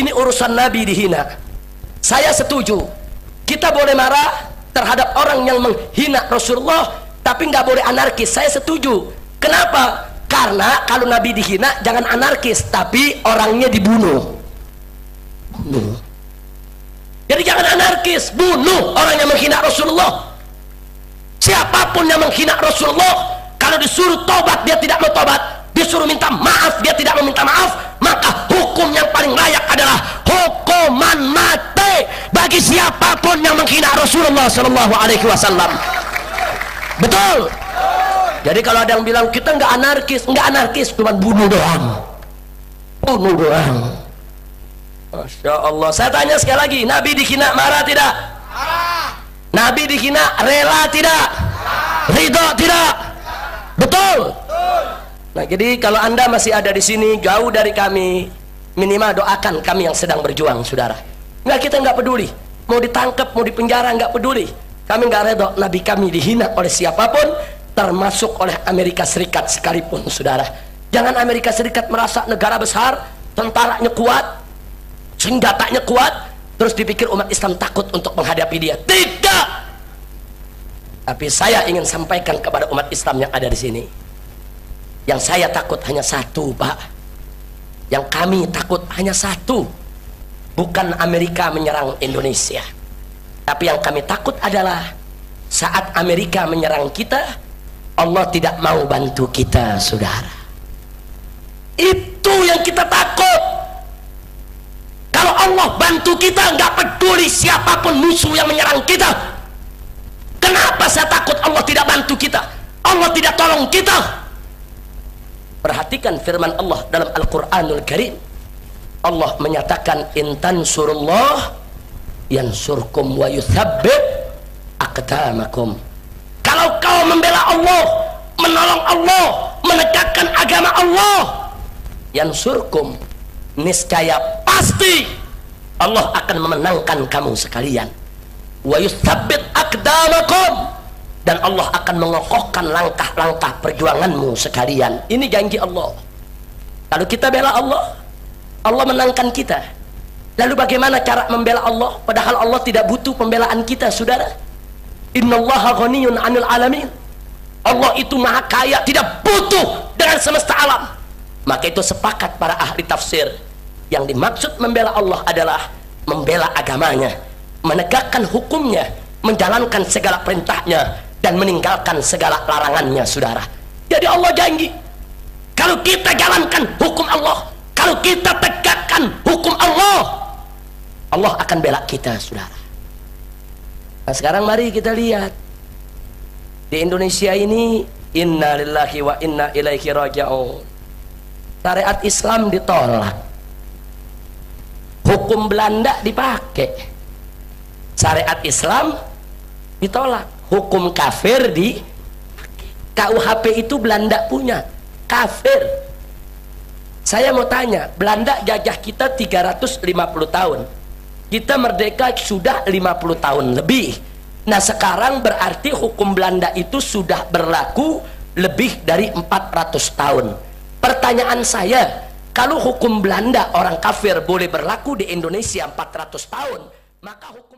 ini urusan Nabi dihina. Saya setuju, kita boleh marah terhadap orang yang menghina Rasulullah, tapi nggak boleh anarkis. Saya setuju. Kenapa? Karena kalau Nabi dihina jangan anarkis, tapi orangnya dibunuh. Jadi jangan anarkis, bunuh orang yang menghina Rasulullah. Siapapun yang menghina Rasulullah, kalau disuruh tobat dia tidak mau tobat, disuruh minta maaf dia tidak mau minta maaf, maka hukum yang paling layak adalah hukuman mati bagi siapapun yang menghina Rasulullah Shallallahu Alaihi Wasallam. Betul. Jadi kalau ada yang bilang kita nggak anarkis, cuma bunuh doang, bunuh doang. Masya Allah. Saya tanya sekali lagi, Nabi dihina marah tidak? Marah. Nabi dihina rela tidak? Ridho tidak? Betul. Nah, jadi kalau Anda masih ada di sini jauh dari kami, minimal doakan kami yang sedang berjuang, saudara. Nggak, kita nggak peduli mau ditangkap, mau dipenjara, nggak peduli. Kami nggak ridho Nabi kami dihina oleh siapapun, termasuk oleh Amerika Serikat sekalipun, saudara. Jangan Amerika Serikat merasa negara besar, tentaranya kuat, senjatanya kuat, terus dipikir umat Islam takut untuk menghadapi dia. Tidak. Tapi saya ingin sampaikan kepada umat Islam yang ada di sini, yang saya takut hanya satu, Pak. Yang kami takut hanya satu, bukan Amerika menyerang Indonesia, tapi yang kami takut adalah saat Amerika menyerang kita, Allah tidak mau bantu kita, saudara. Itu yang kita takut. Kalau Allah bantu kita, nggak peduli siapapun musuh yang menyerang kita. Kenapa saya takut Allah tidak bantu kita, Allah tidak tolong kita? Perhatikan firman Allah dalam Al-Quranul Karim. Allah menyatakan, intan surullah yansurkum wa yuthabbit aqdamakum. Kalau kau membela Allah, menolong Allah, menegakkan agama Allah, yansurkum, niscaya pasti Allah akan memenangkan kamu sekalian. Wa yuthabbit aqdamakum, dan Allah akan mengokohkan langkah-langkah perjuanganmu sekalian. Ini janji Allah. Kalau kita bela Allah, Allah menangkan kita. Lalu bagaimana cara membela Allah padahal Allah tidak butuh pembelaan kita, saudara? Innallaha ghaniyun 'anil alamin. Allah itu maha kaya, tidak butuh dengan semesta alam. Maka itu sepakat para ahli tafsir, yang dimaksud membela Allah adalah membela agamanya, menegakkan hukumnya, menjalankan segala perintahnya, dan meninggalkan segala larangannya, saudara. Jadi Allah janji, kalau kita jalankan hukum Allah, kalau kita tegakkan hukum Allah, Allah akan bela kita, saudara. Nah, sekarang mari kita lihat di Indonesia ini, inna lillahi wa inna ilaihi raji'un. Syariat Islam ditolak, hukum Belanda dipakai, syariat Islam ditolak, hukum kafir di KUHP itu Belanda punya, kafir. Saya mau tanya, Belanda jajah kita 350 tahun, kita merdeka sudah 50 tahun lebih. Nah sekarang berarti hukum Belanda itu sudah berlaku lebih dari 400 tahun. Pertanyaan saya, kalau hukum Belanda orang kafir boleh berlaku di Indonesia 400 tahun, maka hukum